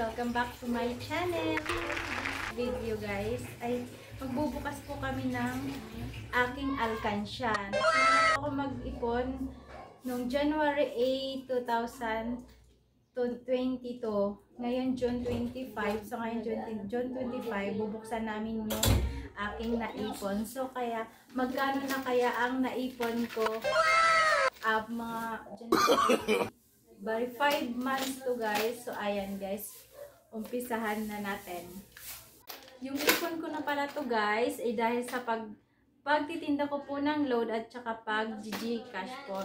Welcome back to my channel. Video guys, ay magbubukas po kami ng aking alkansya. Nagsimula ako mag-ipon noong January 8, 2022. Ngayon June 25. So ngayon June 25, bubuksan namin yung aking naipon. So kaya magkano na kaya ang naipon ko? Bali 5 months to guys. So ayan guys, umpisahan na natin. Yung ipon ko na pala to guys ay dahil sa pagtitinda ko po ng load at saka pag-GCash po.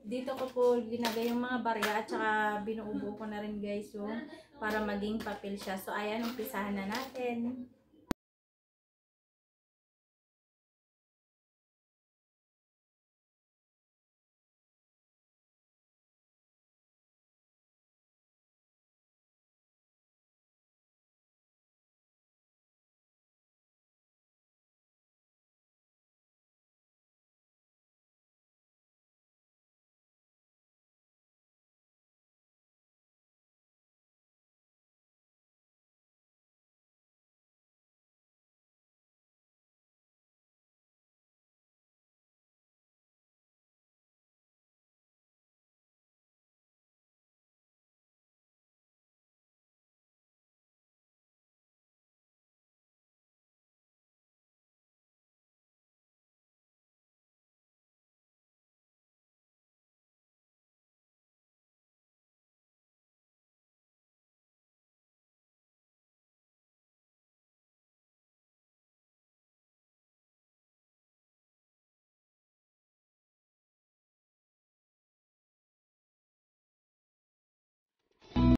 Dito ko po ginagay yung mga barya at saka binuubo ko na rin guys yung para maging papel siya. So ayan, umpisahan na natin.